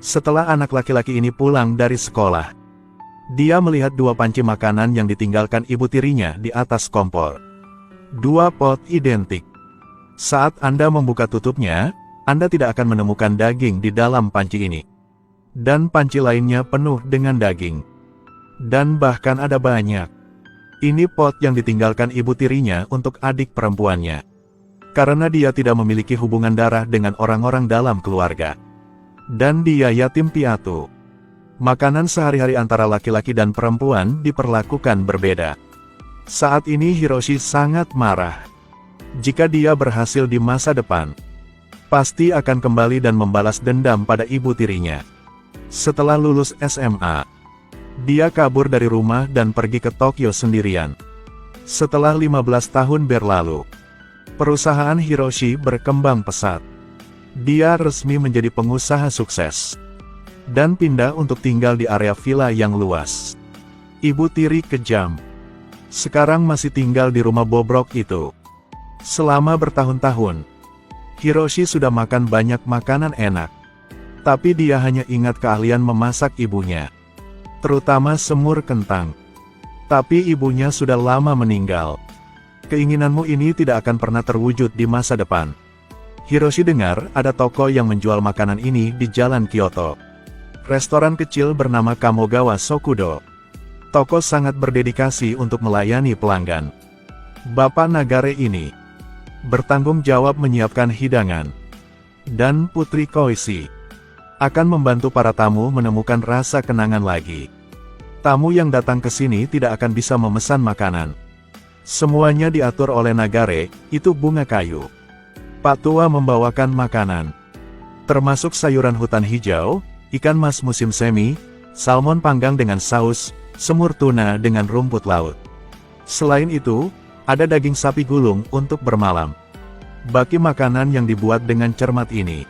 Setelah anak laki-laki ini pulang dari sekolah, dia melihat dua panci makanan yang ditinggalkan ibu tirinya di atas kompor. Dua pot identik. Saat Anda membuka tutupnya, Anda tidak akan menemukan daging di dalam panci ini. Dan panci lainnya penuh dengan daging. Dan bahkan ada banyak. Ini pot yang ditinggalkan ibu tirinya untuk adik perempuannya. Karena dia tidak memiliki hubungan darah dengan orang-orang dalam keluarga. Dan dia yatim piatu. Makanan sehari-hari antara laki-laki dan perempuan diperlakukan berbeda. Saat ini Hiroshi sangat marah. Jika dia berhasil di masa depan, pasti akan kembali dan membalas dendam pada ibu tirinya. Setelah lulus SMA, dia kabur dari rumah dan pergi ke Tokyo sendirian. Setelah 15 tahun berlalu, perusahaan Hiroshi berkembang pesat. Dia resmi menjadi pengusaha sukses. Dan pindah untuk tinggal di area villa yang luas. Ibu tiri kejam. Sekarang masih tinggal di rumah bobrok itu. Selama bertahun-tahun, Hiroshi sudah makan banyak makanan enak. Tapi dia hanya ingat keahlian memasak ibunya. Terutama semur kentang. Tapi ibunya sudah lama meninggal. Keinginanmu ini tidak akan pernah terwujud di masa depan. Hiroshi dengar ada toko yang menjual makanan ini di jalan Kyoto. Restoran kecil bernama Kamogawa Sokudo. Toko sangat berdedikasi untuk melayani pelanggan. Bapak Nagare ini bertanggung jawab menyiapkan hidangan. Dan Putri Koichi akan membantu para tamu menemukan rasa kenangan lagi. Tamu yang datang ke sini tidak akan bisa memesan makanan. Semuanya diatur oleh Nagare, itu bunga kayu. Pak tua membawakan makanan, termasuk sayuran hutan hijau, ikan mas musim semi, salmon panggang dengan saus, semur tuna dengan rumput laut. Selain itu, ada daging sapi gulung untuk bermalam. Baki makanan yang dibuat dengan cermat ini,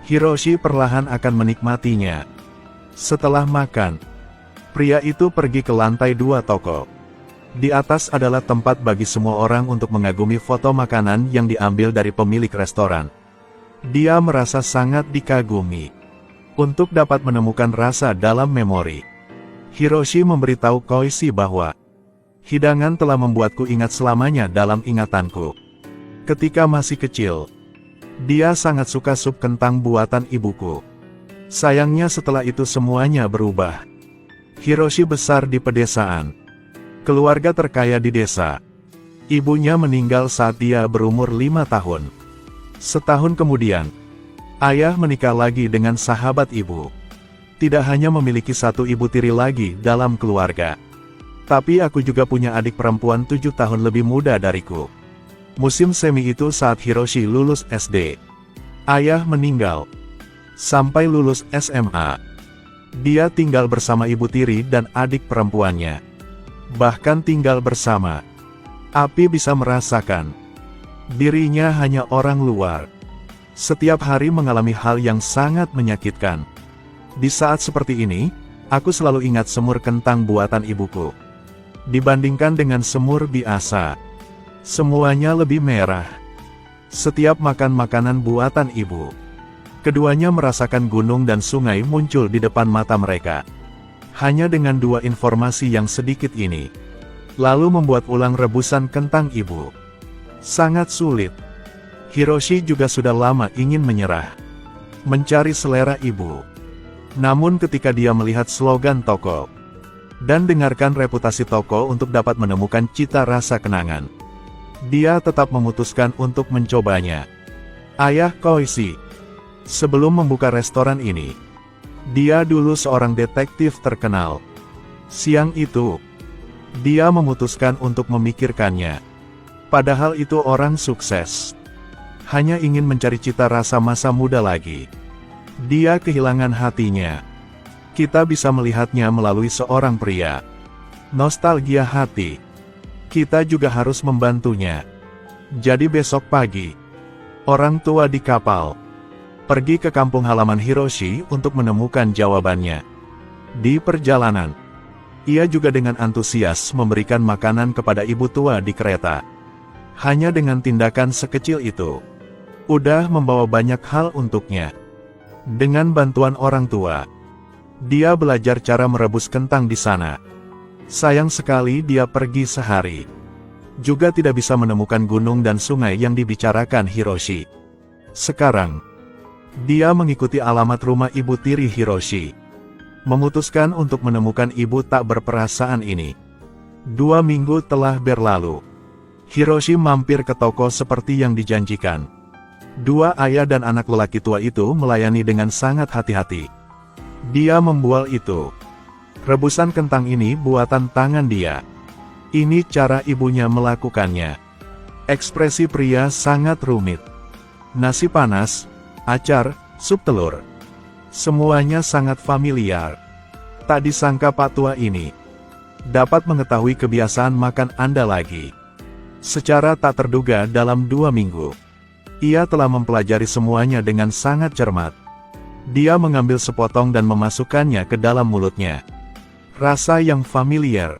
Hiroshi perlahan akan menikmatinya. Setelah makan, pria itu pergi ke lantai 2 toko. Di atas adalah tempat bagi semua orang untuk mengagumi foto makanan yang diambil dari pemilik restoran. Dia merasa sangat dikagumi. Untuk dapat menemukan rasa dalam memori, Hiroshi memberitahu Koichi bahwa hidangan telah membuatku ingat selamanya dalam ingatanku. Ketika masih kecil, dia sangat suka sup kentang buatan ibuku. Sayangnya setelah itu semuanya berubah. Hiroshi besar di pedesaan. Keluarga terkaya di desa. Ibunya meninggal saat dia berumur 5 tahun. Setahun kemudian, ayah menikah lagi dengan sahabat ibu. Tidak hanya memiliki satu ibu tiri lagi dalam keluarga, tapi aku juga punya adik perempuan 7 tahun lebih muda dariku. Musim semi itu saat Hiroshi lulus SD. Ayah meninggal. Sampai lulus SMA, dia tinggal bersama ibu tiri dan adik perempuannya. Bahkan tinggal bersama. Api bisa merasakan. Dirinya hanya orang luar. Setiap hari mengalami hal yang sangat menyakitkan. Di saat seperti ini, aku selalu ingat semur kentang buatan ibuku. Dibandingkan dengan semur biasa, semuanya lebih merah. Setiap makan makanan buatan ibu, keduanya merasakan gunung dan sungai muncul di depan mata mereka. Hanya dengan dua informasi yang sedikit ini, lalu membuat ulang rebusan kentang ibu. Sangat sulit. Hiroshi juga sudah lama ingin menyerah, mencari selera ibu. Namun ketika dia melihat slogan toko, dan dengarkan reputasi toko untuk dapat menemukan cita rasa kenangan, dia tetap memutuskan untuk mencobanya. Ayah Koichi, sebelum membuka restoran ini, dia dulu seorang detektif terkenal. Siang itu, dia memutuskan untuk memikirkannya. Padahal itu orang sukses. Hanya ingin mencari cita rasa masa muda lagi. Dia kehilangan hatinya. Kita bisa melihatnya melalui seorang pria. Nostalgia hati. Kita juga harus membantunya. Jadi besok pagi, orang tua di kapal pergi ke kampung halaman Hiroshi untuk menemukan jawabannya. Di perjalanan, ia juga dengan antusias memberikan makanan kepada ibu tua di kereta. Hanya dengan tindakan sekecil itu, udah membawa banyak hal untuknya. Dengan bantuan orang tua, dia belajar cara merebus kentang di sana. Sayang sekali dia pergi sehari. Juga tidak bisa menemukan gunung dan sungai yang dibicarakan Hiroshi. Sekarang, dia mengikuti alamat rumah ibu tiri Hiroshi. Memutuskan untuk menemukan ibu tak berperasaan ini. 2 minggu telah berlalu. Hiroshi mampir ke toko seperti yang dijanjikan. 2 ayah dan anak lelaki tua itu melayani dengan sangat hati-hati. Dia membual itu. Rebusan kentang ini buatan tangan dia. Ini cara ibunya melakukannya. Ekspresi pria sangat rumit. Nasi panas, acar, sup telur. Semuanya sangat familiar. Tak disangka Pak Tua ini dapat mengetahui kebiasaan makan Anda lagi. Secara tak terduga dalam 2 minggu. Ia telah mempelajari semuanya dengan sangat cermat. Dia mengambil sepotong dan memasukkannya ke dalam mulutnya. Rasa yang familiar.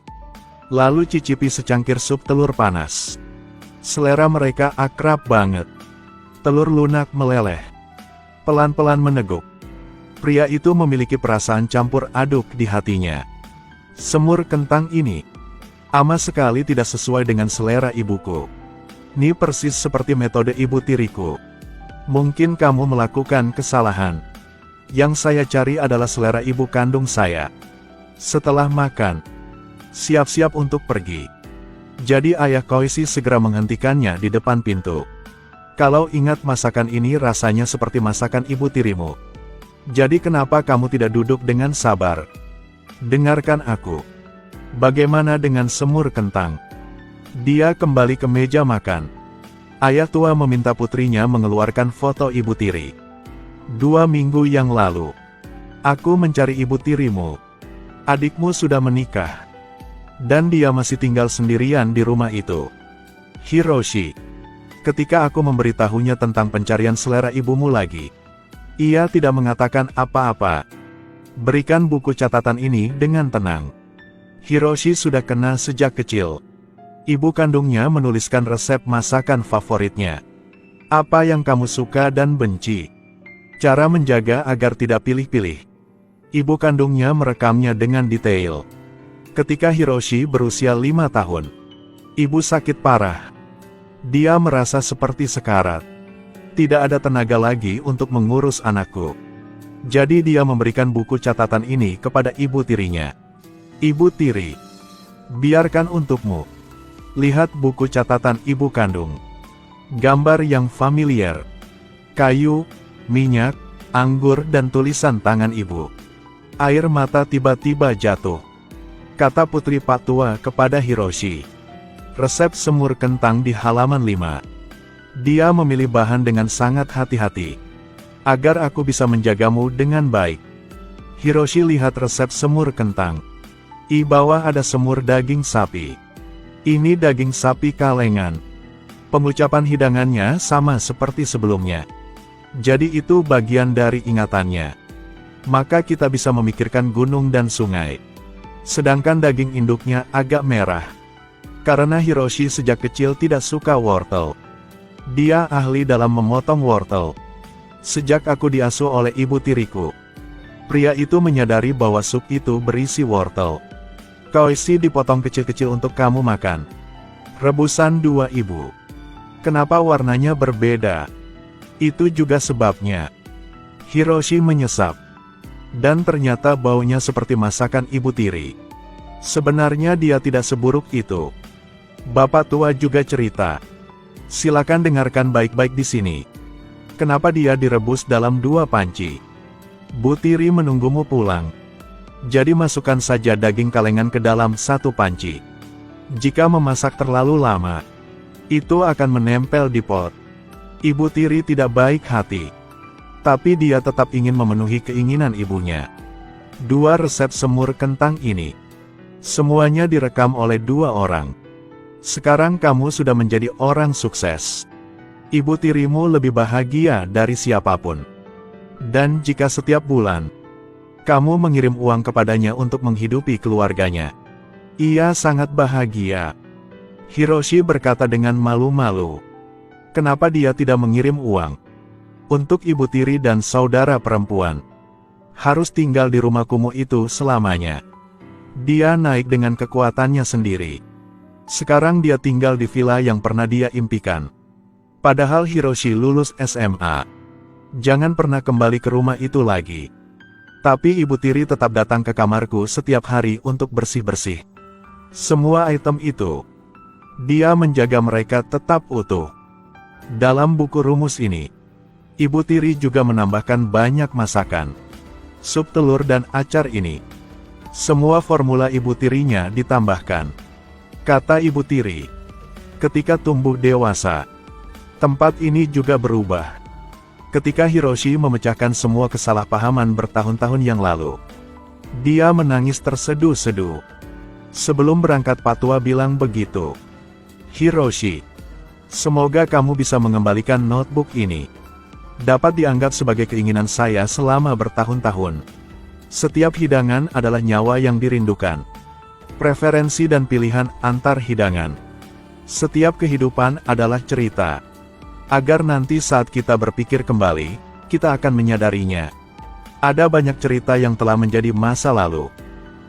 Lalu cicipi secangkir sup telur panas. Selera mereka akrab banget. Telur lunak meleleh. Pelan-pelan meneguk. Pria itu memiliki perasaan campur aduk di hatinya. Semur kentang ini amat sekali tidak sesuai dengan selera ibuku. Ini persis seperti metode ibu tiriku. Mungkin kamu melakukan kesalahan. Yang saya cari adalah selera ibu kandung saya. Setelah makan, siap-siap untuk pergi. Jadi ayah Koichi segera menghentikannya di depan pintu. Kalau ingat masakan ini rasanya seperti masakan ibu tirimu. Jadi kenapa kamu tidak duduk dengan sabar? Dengarkan aku. Bagaimana dengan semur kentang? Dia kembali ke meja makan. Ayah tua meminta putrinya mengeluarkan foto ibu tiri. 2 minggu yang lalu, aku mencari ibu tirimu. Adikmu sudah menikah. Dan dia masih tinggal sendirian di rumah itu. Hiroshi. Ketika aku memberitahunya tentang pencarian selera ibumu lagi, ia tidak mengatakan apa-apa. Berikan buku catatan ini dengan tenang. Hiroshi sudah kenal sejak kecil. Ibu kandungnya menuliskan resep masakan favoritnya. Apa yang kamu suka dan benci. Cara menjaga agar tidak pilih-pilih. Ibu kandungnya merekamnya dengan detail. Ketika Hiroshi berusia 5 tahun, ibu sakit parah. Dia merasa seperti sekarat. Tidak ada tenaga lagi untuk mengurus anakku. Jadi dia memberikan buku catatan ini kepada ibu tirinya. Ibu tiri, biarkan untukmu. Lihat buku catatan ibu kandung. Gambar yang familiar. Kayu, minyak, anggur dan tulisan tangan ibu. Air mata tiba-tiba jatuh. Kata putri Pak Tua kepada Hiroshi. Resep semur kentang di halaman 5. Dia memilih bahan dengan sangat hati-hati. Agar aku bisa menjagamu dengan baik. Hiroshi lihat resep semur kentang. Di bawah ada semur daging sapi. Ini daging sapi kalengan. Pengucapan hidangannya sama seperti sebelumnya. Jadi itu bagian dari ingatannya. Maka kita bisa memikirkan gunung dan sungai. Sedangkan daging induknya agak merah. Karena Hiroshi sejak kecil tidak suka wortel. Dia ahli dalam memotong wortel. Sejak aku diasuh oleh ibu tiriku. Pria itu menyadari bahwa sup itu berisi wortel. Koichi dipotong kecil-kecil untuk kamu makan. Rebusan 2 ibu. Kenapa warnanya berbeda? Itu juga sebabnya. Hiroshi menyesap. Dan ternyata baunya seperti masakan ibu tiri. Sebenarnya dia tidak seburuk itu. Bapak tua juga cerita. Silakan dengarkan baik-baik di sini. Kenapa dia direbus dalam 2 panci? Bu tiri menunggumu pulang. Jadi masukkan saja daging kalengan ke dalam 1 panci. Jika memasak terlalu lama, itu akan menempel di pot. Ibu tiri tidak baik hati. Tapi dia tetap ingin memenuhi keinginan ibunya. 2 resep semur kentang ini. Semuanya direkam oleh 2 orang. Sekarang kamu sudah menjadi orang sukses. Ibu tirimu lebih bahagia dari siapapun. Dan jika setiap bulan, kamu mengirim uang kepadanya untuk menghidupi keluarganya, ia sangat bahagia. Hiroshi berkata dengan malu-malu. Kenapa dia tidak mengirim uang? Untuk Ibu tiri dan saudara perempuan, harus tinggal di rumah kumuh itu selamanya. Dia naik dengan kekuatannya sendiri. Sekarang dia tinggal di villa yang pernah dia impikan. Padahal Hiroshi lulus SMA. Jangan pernah kembali ke rumah itu lagi. Tapi Ibu tiri tetap datang ke kamarku setiap hari untuk bersih-bersih. Semua item itu, dia menjaga mereka tetap utuh. Dalam buku rumus ini, Ibu tiri juga menambahkan banyak masakan. Sup telur dan acar ini, semua formula ibu tirinya ditambahkan. Kata ibu tiri, ketika tumbuh dewasa, tempat ini juga berubah. Ketika Hiroshi memecahkan semua kesalahpahaman bertahun-tahun yang lalu, dia menangis terseduh-seduh. Sebelum berangkat Patwa bilang begitu. Hiroshi, semoga kamu bisa mengembalikan notebook ini. Dapat dianggap sebagai keinginan saya selama bertahun-tahun. Setiap hidangan adalah nyawa yang dirindukan. Preferensi dan pilihan antar hidangan. Setiap kehidupan adalah cerita. Agar nanti saat kita berpikir kembali, kita akan menyadarinya. Ada banyak cerita yang telah menjadi masa lalu.